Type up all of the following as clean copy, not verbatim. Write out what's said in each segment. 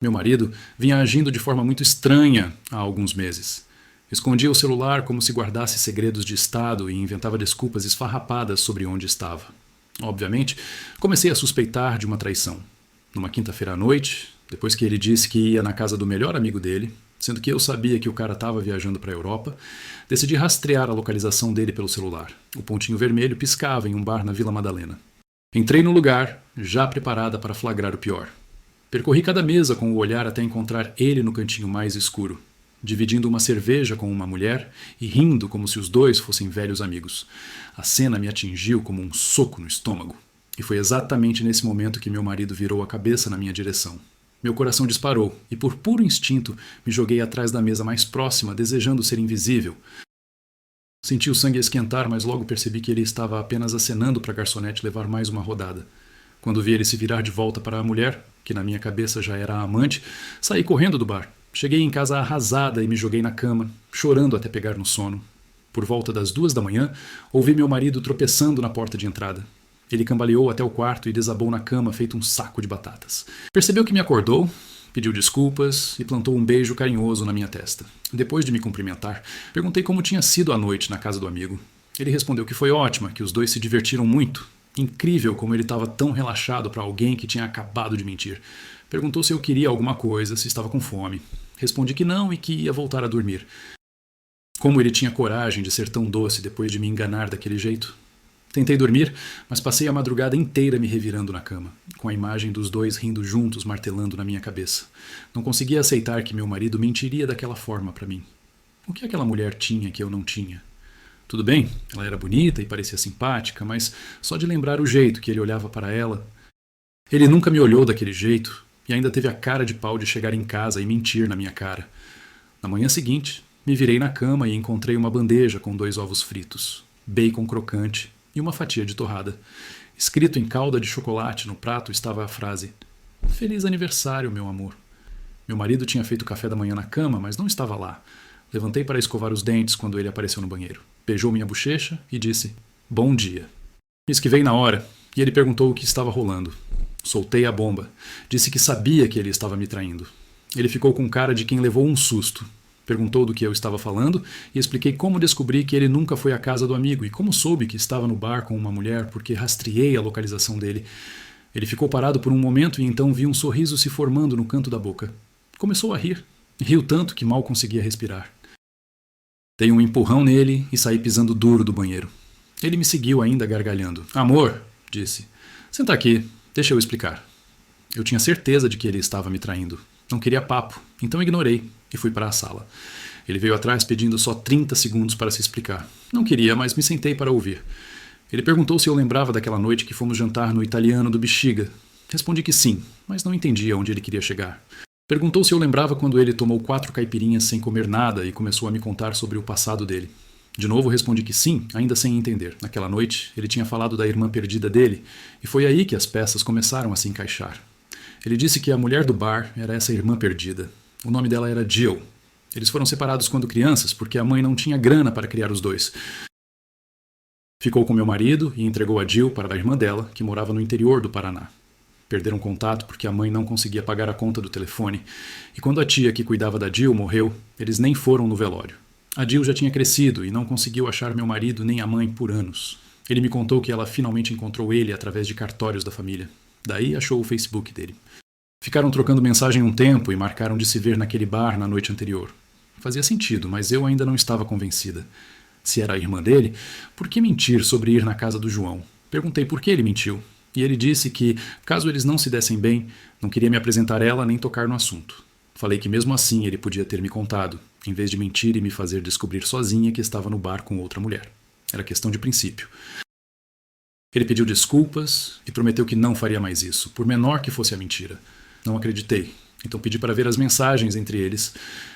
Meu marido vinha agindo de forma muito estranha há alguns meses. Escondia o celular como se guardasse segredos de Estado e inventava desculpas esfarrapadas sobre onde estava. Obviamente, comecei a suspeitar de uma traição. Numa quinta-feira à noite, depois que ele disse que ia na casa do melhor amigo dele, sendo que eu sabia que o cara estava viajando para a Europa, decidi rastrear a localização dele pelo celular. O pontinho vermelho piscava em um bar na Vila Madalena. Entrei no lugar, já preparada para flagrar o pior. Percorri cada mesa com o olhar até encontrar ele no cantinho mais escuro, dividindo uma cerveja com uma mulher e rindo como se os dois fossem velhos amigos. A cena me atingiu como um soco no estômago. E foi exatamente nesse momento que meu marido virou a cabeça na minha direção. Meu coração disparou e, por puro instinto, me joguei atrás da mesa mais próxima, desejando ser invisível. Senti o sangue esquentar, mas logo percebi que ele estava apenas acenando para a garçonete levar mais uma rodada. Quando vi ele se virar de volta para a mulher, que na minha cabeça já era a amante, saí correndo do bar. Cheguei em casa arrasada e me joguei na cama, chorando até pegar no sono. Por volta das 2 da manhã, ouvi meu marido tropeçando na porta de entrada. Ele cambaleou até o quarto e desabou na cama feito um saco de batatas. Percebeu que me acordou, pediu desculpas e plantou um beijo carinhoso na minha testa. Depois de me cumprimentar, perguntei como tinha sido a noite na casa do amigo. Ele respondeu que foi ótima, que os dois se divertiram muito. Incrível como ele estava tão relaxado para alguém que tinha acabado de mentir. Perguntou se eu queria alguma coisa, se estava com fome. Respondi que não e que ia voltar a dormir. Como ele tinha coragem de ser tão doce depois de me enganar daquele jeito? Tentei dormir, mas passei a madrugada inteira me revirando na cama, com a imagem dos dois rindo juntos martelando na minha cabeça. Não conseguia aceitar que meu marido mentiria daquela forma para mim. O que aquela mulher tinha que eu não tinha? Tudo bem, ela era bonita e parecia simpática, mas só de lembrar o jeito que ele olhava para ela... Ele nunca me olhou daquele jeito e ainda teve a cara de pau de chegar em casa e mentir na minha cara. Na manhã seguinte, me virei na cama e encontrei uma bandeja com 2 ovos fritos, bacon crocante e uma fatia de torrada. Escrito em calda de chocolate no prato estava a frase: "Feliz aniversário, meu amor." Meu marido tinha feito café da manhã na cama, mas não estava lá. Levantei para escovar os dentes quando ele apareceu no banheiro. Beijou minha bochecha e disse: "Bom dia." Me esquivei na hora e ele perguntou o que estava rolando. Soltei a bomba. Disse que sabia que ele estava me traindo. Ele ficou com cara de quem levou um susto. Perguntou do que eu estava falando e expliquei como descobri que ele nunca foi à casa do amigo e como soube que estava no bar com uma mulher porque rastreei a localização dele. Ele ficou parado por um momento e então vi um sorriso se formando no canto da boca. Começou a rir. Riu tanto que mal conseguia respirar. Dei um empurrão nele e saí pisando duro do banheiro. Ele me seguiu ainda gargalhando. "Amor", disse, "senta aqui, deixa eu explicar." Eu tinha certeza de que ele estava me traindo. Não queria papo, então ignorei e fui para a sala. Ele veio atrás pedindo só 30 segundos para se explicar. Não queria, mas me sentei para ouvir. Ele perguntou se eu lembrava daquela noite que fomos jantar no italiano do Bexiga. Respondi que sim, mas não entendia onde ele queria chegar. Perguntou se eu lembrava quando ele tomou 4 caipirinhas sem comer nada e começou a me contar sobre o passado dele. De novo respondi que sim, ainda sem entender. Naquela noite, ele tinha falado da irmã perdida dele, e foi aí que as peças começaram a se encaixar. Ele disse que a mulher do bar era essa irmã perdida. O nome dela era Jill. Eles foram separados quando crianças porque a mãe não tinha grana para criar os dois. Ficou com meu marido e entregou a Jill para a irmã dela, que morava no interior do Paraná. Perderam contato porque a mãe não conseguia pagar a conta do telefone, e quando a tia que cuidava da Jill morreu, eles nem foram no velório. A Jill já tinha crescido e não conseguiu achar meu marido nem a mãe por anos. Ele me contou que ela finalmente encontrou ele através de cartórios da família. Daí achou o Facebook dele. Ficaram trocando mensagem um tempo e marcaram de se ver naquele bar na noite anterior. Fazia sentido, mas eu ainda não estava convencida. Se era a irmã dele, por que mentir sobre ir na casa do João? Perguntei por que ele mentiu. E ele disse que, caso eles não se dessem bem, não queria me apresentar ela nem tocar no assunto. Falei que mesmo assim ele podia ter me contado, em vez de mentir e me fazer descobrir sozinha que estava no bar com outra mulher. Era questão de princípio. Ele pediu desculpas e prometeu que não faria mais isso, por menor que fosse a mentira. Não acreditei, então pedi para ver as mensagens entre eles.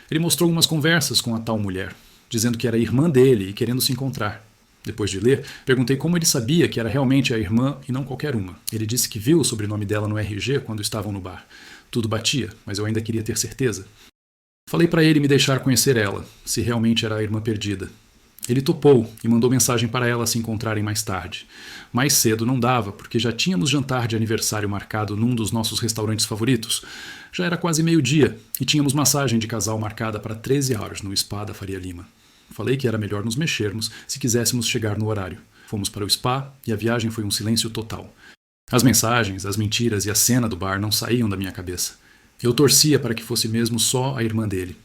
Ele mostrou umas conversas com a tal mulher, dizendo que era irmã dele e querendo se encontrar. Depois de ler, perguntei como ele sabia que era realmente a irmã e não qualquer uma. Ele disse que viu o sobrenome dela no RG quando estavam no bar. Tudo batia, mas eu ainda queria ter certeza. Falei para ele me deixar conhecer ela, se realmente era a irmã perdida. Ele topou e mandou mensagem para ela se encontrarem mais tarde. Mais cedo não dava, porque já tínhamos jantar de aniversário marcado num dos nossos restaurantes favoritos. Já era quase meio-dia e tínhamos massagem de casal marcada para 13 horas no spa da Faria Lima. Falei que era melhor nos mexermos se quiséssemos chegar no horário. Fomos para o spa e a viagem foi um silêncio total. As mensagens, as mentiras e a cena do bar não saíam da minha cabeça. Eu torcia para que fosse mesmo só a irmã dele.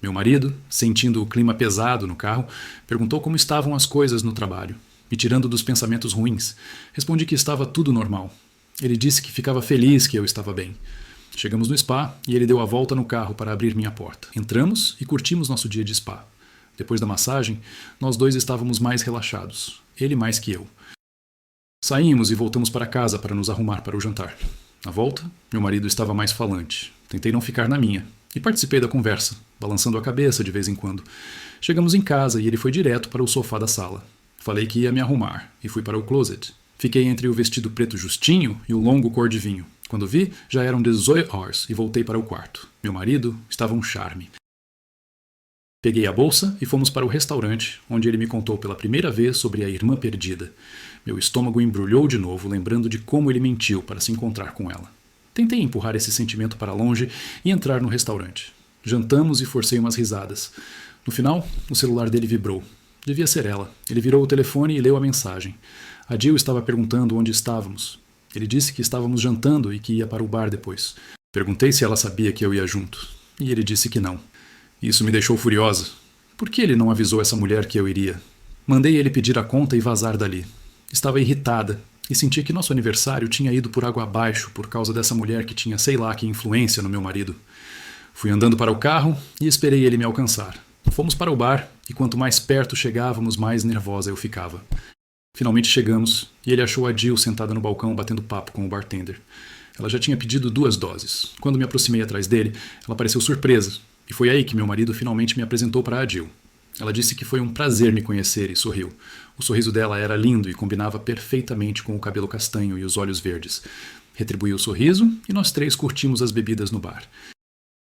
Meu marido, sentindo o clima pesado no carro, perguntou como estavam as coisas no trabalho, me tirando dos pensamentos ruins. Respondi que estava tudo normal. Ele disse que ficava feliz que eu estava bem. Chegamos no spa e ele deu a volta no carro para abrir minha porta. Entramos e curtimos nosso dia de spa. Depois da massagem, nós dois estávamos mais relaxados, ele mais que eu. Saímos e voltamos para casa para nos arrumar para o jantar. Na volta, meu marido estava mais falante. Tentei não ficar na minha e participei da conversa, balançando a cabeça de vez em quando. Chegamos em casa e ele foi direto para o sofá da sala. Falei que ia me arrumar e fui para o closet. Fiquei entre o vestido preto justinho e o longo cor de vinho. Quando vi, já eram 18 horas e voltei para o quarto. Meu marido estava um charme. Peguei a bolsa e fomos para o restaurante, onde ele me contou pela primeira vez sobre a irmã perdida. Meu estômago embrulhou de novo, lembrando de como ele mentiu para se encontrar com ela. Tentei empurrar esse sentimento para longe e entrar no restaurante. Jantamos e forcei umas risadas. No final, o celular dele vibrou. Devia ser ela. Ele virou o telefone e leu a mensagem. A Jill estava perguntando onde estávamos. Ele disse que estávamos jantando e que ia para o bar depois. Perguntei se ela sabia que eu ia junto. E ele disse que não. Isso me deixou furiosa. Por que ele não avisou essa mulher que eu iria? Mandei ele pedir a conta e vazar dali. Estava irritada e sentia que nosso aniversário tinha ido por água abaixo por causa dessa mulher que tinha sei lá que influência no meu marido. Fui andando para o carro e esperei ele me alcançar. Fomos para o bar e quanto mais perto chegávamos, mais nervosa eu ficava. Finalmente chegamos e ele achou a Jill sentada no balcão batendo papo com o bartender. Ela já tinha pedido 2 doses. Quando me aproximei atrás dele, ela pareceu surpresa. E foi aí que meu marido finalmente me apresentou para a Jill. Ela disse que foi um prazer me conhecer e sorriu. O sorriso dela era lindo e combinava perfeitamente com o cabelo castanho e os olhos verdes. Retribuí o sorriso e nós 3 curtimos as bebidas no bar.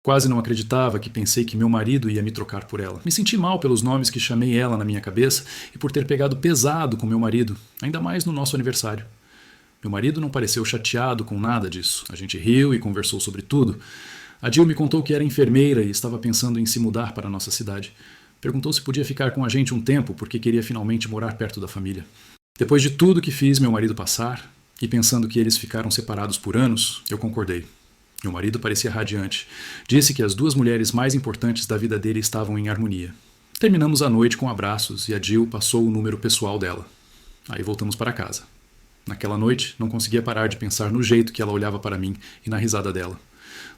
Quase não acreditava que pensei que meu marido ia me trocar por ela. Me senti mal pelos nomes que chamei ela na minha cabeça e por ter pegado pesado com meu marido, ainda mais no nosso aniversário. Meu marido não pareceu chateado com nada disso. A gente riu e conversou sobre tudo. A Jill me contou que era enfermeira e estava pensando em se mudar para a nossa cidade. Perguntou se podia ficar com a gente um tempo porque queria finalmente morar perto da família. Depois de tudo que fiz meu marido passar, e pensando que eles ficaram separados por anos, eu concordei. Meu marido parecia radiante. Disse que as 2 mulheres mais importantes da vida dele estavam em harmonia. Terminamos a noite com abraços e a Jill passou o número pessoal dela. Aí voltamos para casa. Naquela noite, não conseguia parar de pensar no jeito que ela olhava para mim e na risada dela.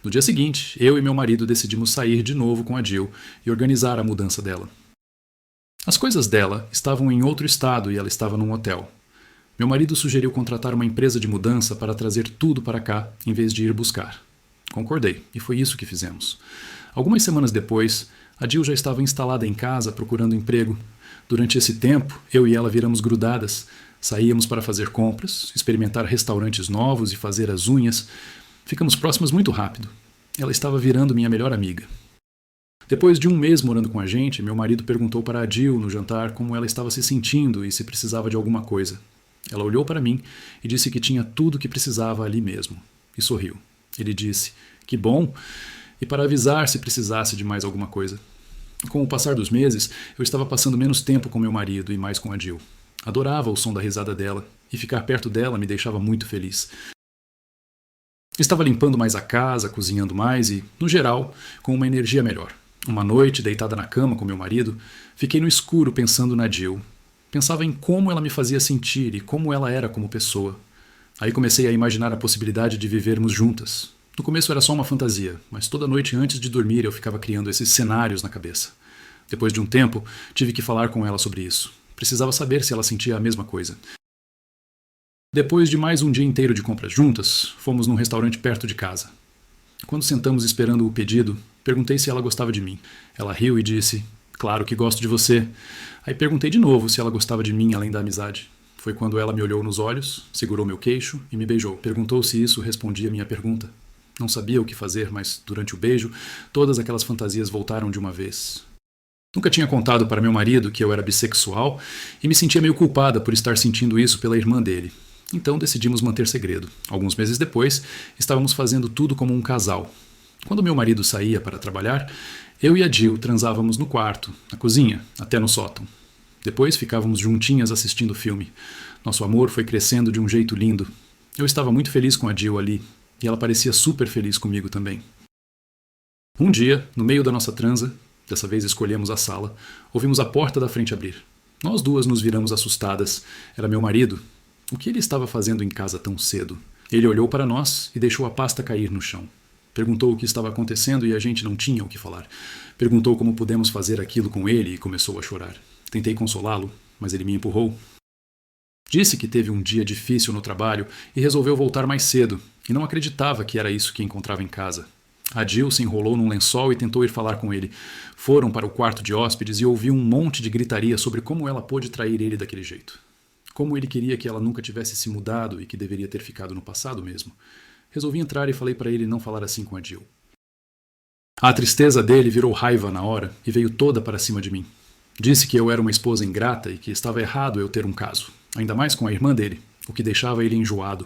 No dia seguinte, eu e meu marido decidimos sair de novo com a Jill e organizar a mudança dela. As coisas dela estavam em outro estado e ela estava num hotel. Meu marido sugeriu contratar uma empresa de mudança para trazer tudo para cá, em vez de ir buscar. Concordei, e foi isso que fizemos. Algumas semanas depois, a Jill já estava instalada em casa procurando emprego. Durante esse tempo, eu e ela viramos grudadas. Saíamos para fazer compras, experimentar restaurantes novos e fazer as unhas. Ficamos próximas muito rápido. Ela estava virando minha melhor amiga. Depois de um mês morando com a gente, meu marido perguntou para a Jill no jantar como ela estava se sentindo e se precisava de alguma coisa. Ela olhou para mim e disse que tinha tudo o que precisava ali mesmo. E sorriu. Ele disse, que bom, e para avisar se precisasse de mais alguma coisa. Com o passar dos meses, eu estava passando menos tempo com meu marido e mais com a Jill. Adorava o som da risada dela, e ficar perto dela me deixava muito feliz. Estava limpando mais a casa, cozinhando mais e, no geral, com uma energia melhor. Uma noite, deitada na cama com meu marido, fiquei no escuro pensando na Jill. Pensava em como ela me fazia sentir e como ela era como pessoa. Aí comecei a imaginar a possibilidade de vivermos juntas. No começo era só uma fantasia, mas toda noite antes de dormir eu ficava criando esses cenários na cabeça. Depois de um tempo, tive que falar com ela sobre isso. Precisava saber se ela sentia a mesma coisa. Depois de mais um dia inteiro de compras juntas, fomos num restaurante perto de casa. Quando sentamos esperando o pedido, perguntei se ela gostava de mim. Ela riu e disse, claro que gosto de você. Aí perguntei de novo se ela gostava de mim além da amizade. Foi quando ela me olhou nos olhos, segurou meu queixo e me beijou. Perguntou se isso respondia a minha pergunta. Não sabia o que fazer, mas durante o beijo, todas aquelas fantasias voltaram de uma vez. Nunca tinha contado para meu marido que eu era bissexual e me sentia meio culpada por estar sentindo isso pela irmã dele. Então decidimos manter segredo. Alguns meses depois, estávamos fazendo tudo como um casal. Quando meu marido saía para trabalhar, eu e a Jill transávamos no quarto, na cozinha, até no sótão. Depois ficávamos juntinhas assistindo filme. Nosso amor foi crescendo de um jeito lindo. Eu estava muito feliz com a Jill ali, e ela parecia super feliz comigo também. Um dia, no meio da nossa transa, dessa vez escolhemos a sala, ouvimos a porta da frente abrir. Nós duas nos viramos assustadas. Era meu marido. O que ele estava fazendo em casa tão cedo? Ele olhou para nós e deixou a pasta cair no chão. Perguntou o que estava acontecendo e a gente não tinha o que falar. Perguntou como pudemos fazer aquilo com ele e começou a chorar. Tentei consolá-lo, mas ele me empurrou. Disse que teve um dia difícil no trabalho e resolveu voltar mais cedo, e não acreditava que era isso que encontrava em casa. A Jill se enrolou num lençol e tentou ir falar com ele. Foram para o quarto de hóspedes e ouviu um monte de gritaria sobre como ela pôde trair ele daquele jeito. Como ele queria que ela nunca tivesse se mudado e que deveria ter ficado no passado mesmo. Resolvi entrar e falei para ele não falar assim com a Jill. A tristeza dele virou raiva na hora e veio toda para cima de mim. Disse que eu era uma esposa ingrata e que estava errado eu ter um caso, ainda mais com a irmã dele, o que deixava ele enjoado.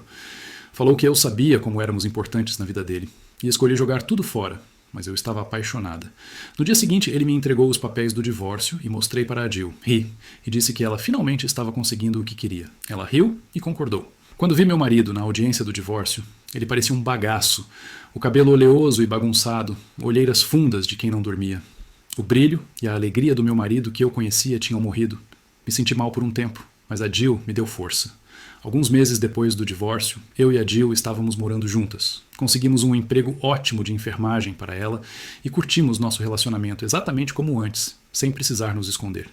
Falou que eu sabia como éramos importantes na vida dele e escolhi jogar tudo fora, mas eu estava apaixonada. No dia seguinte, ele me entregou os papéis do divórcio e mostrei para a Jill. Ri e disse que ela finalmente estava conseguindo o que queria. Ela riu e concordou. Quando vi meu marido na audiência do divórcio, ele parecia um bagaço, o cabelo oleoso e bagunçado, olheiras fundas de quem não dormia. O brilho e a alegria do meu marido que eu conhecia tinham morrido. Me senti mal por um tempo, mas a Jill me deu força. Alguns meses depois do divórcio, eu e a Jill estávamos morando juntas. Conseguimos um emprego ótimo de enfermagem para ela e curtimos nosso relacionamento exatamente como antes, sem precisar nos esconder.